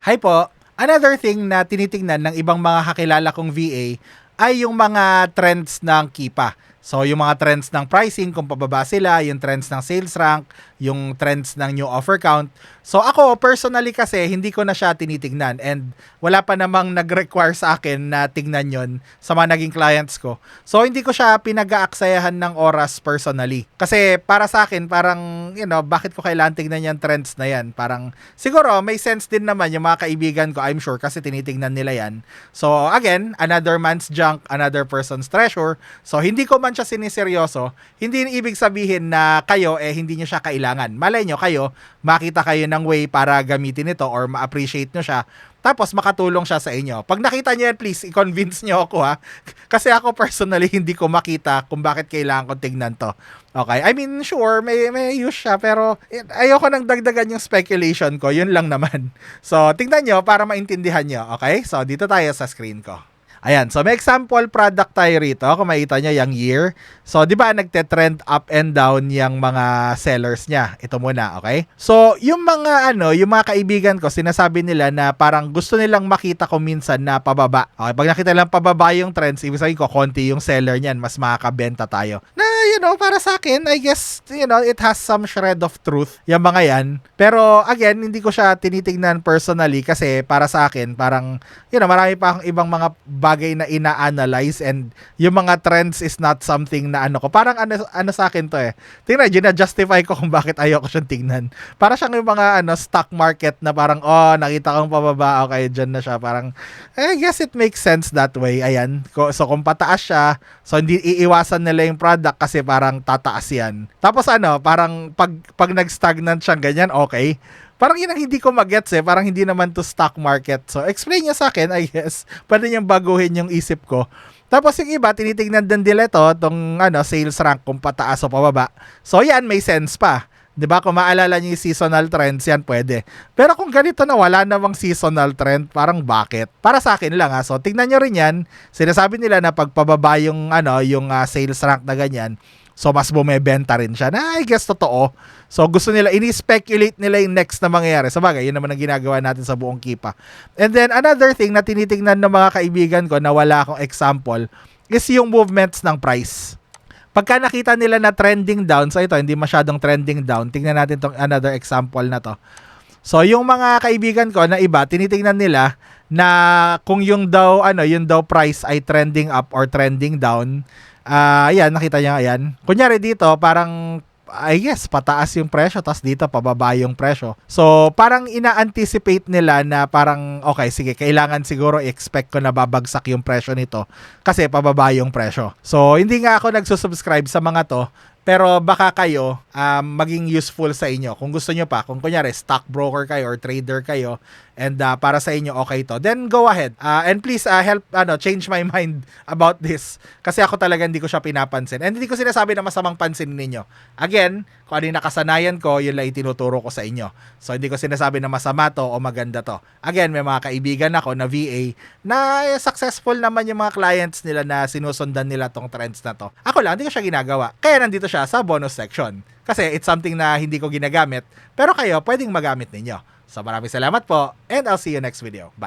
Hi po. Another thing na tinitingnan ng ibang mga kakilala kong VA ay yung mga trends ng Kipa. So, yung mga trends ng pricing, kung pababa sila, yung trends ng sales rank, yung trends ng new offer count. So, ako, personally kasi, hindi ko na siya tinitignan and wala pa namang nag-require sa akin na tignan yon sa mga naging clients ko. So, hindi ko siya pinag-aaksayahan ng oras personally. Kasi para sa akin, parang, bakit ko kailangan tignan yung trends na yan? Parang, siguro, may sense din naman yung mga kaibigan ko, I'm sure, kasi tinitignan nila yan. So, again, another man's junk, another person's treasure. So, hindi ko man siya siniseryoso, hindi ibig sabihin na kayo, hindi nyo siya kailangan. Malay nyo, kayo, makita kayo ng way para gamitin ito or ma-appreciate nyo siya. Tapos makatulong siya sa inyo. Pag nakita niyo yan, please, i-convince niyo ako ha. Kasi ako personally, hindi ko makita kung bakit kailangan ko tignan to. Okay? I mean, sure, may use siya, pero ayoko nang dagdagan yung speculation ko. Yun lang naman. So, tignan nyo para maintindihan nyo. Okay? So, dito tayo sa screen ko. Ayan, so may example product tayo rito. Kung makita nyo yung year. So, di ba nagte-trend up and down yung mga sellers niya? Ito muna, okay? So, yung mga kaibigan ko, sinasabi nila na parang gusto nilang makita ko minsan na pababa. Okay, pag nakita lang pababa yung trends, ibig sabihin ko, konti yung seller niyan, mas makakabenta tayo. Na, para sa akin, I guess, it has some shred of truth, yung mga yan. Pero, again, hindi ko siya tinitignan personally kasi para sa akin, parang, marami pa akong ibang mga bagay na ina-analyze and yung mga trends is not something na parang ano sa akin to tingnan, gina-justify ko kung bakit ayoko siyang tignan. Para siyang yung mga stock market na parang, nakita kong pababa, okay, dyan na siya. Parang, I guess it makes sense that way. Ayan. So, kung pataas siya, so hindi iiwasan nila yung product kasi parang tataas yan. Tapos parang pag nag-stagnant siyang ganyan, okay. Parang yun ang hindi ko magets parang hindi naman to stock market. So, explain niya sa akin, I guess. Pwede niyang baguhin yung isip ko. Tapos yung iba, tinitignan din nila itong sales rank kung pataas o pababa. So, yan, may sense pa. 'Di ba? Kung maalala niyo yung seasonal trends, yan pwede. Pero kung ganito na wala namang seasonal trend, parang bakit? Para sa akin lang So, tignan niyo rin yan. Sinasabi nila na pag pababa yung sales rank na ganyan, so mas bumebenta rin siya. Na I guess totoo. So gusto nila, ini-speculate nila yung next na mangyayari. Sa bagay, yun naman ang ginagawa natin sa buong Kipa. And then another thing na tinitingnan ng mga kaibigan ko na wala akong example is yung movements ng price. Pagka nakita nila na trending down, so ito hindi masyadong trending down, tingnan natin tong another example na to. So yung mga kaibigan ko na iba, tinitingnan nila na kung yung daw price ay trending up or trending down. Ayan, nakita niya, ayan. Kunyari dito, parang, I guess, pataas yung presyo, tapos dito, pababa yung presyo. So, parang ina-anticipate nila na parang, okay, sige, kailangan siguro i-expect ko na babagsak yung presyo nito kasi pababa yung presyo. So, hindi nga ako nagsusubscribe sa mga to, pero baka kayo maging useful sa inyo. Kung gusto nyo pa, kung kunyari stockbroker kayo or trader kayo and para sa inyo okay to, then go ahead. And please help change my mind about this. Kasi ako talaga hindi ko siya pinapansin. And hindi ko sinasabi na masamang pansin ninyo. Again, kung ano yung nakasanayan ko, yun lang itinuturo ko sa inyo. So hindi ko sinasabi na masama to o maganda to. Again, may mga kaibigan ako na VA na successful naman yung mga clients nila na sinusundan nila tong trends na to. Ako lang, hindi ko siya ginagawa. Kaya nandito siya sa bonus section. Kasi it's something na hindi ko ginagamit, pero kayo pwedeng magamit ninyo. So maraming salamat po and I'll see you next video. Bye!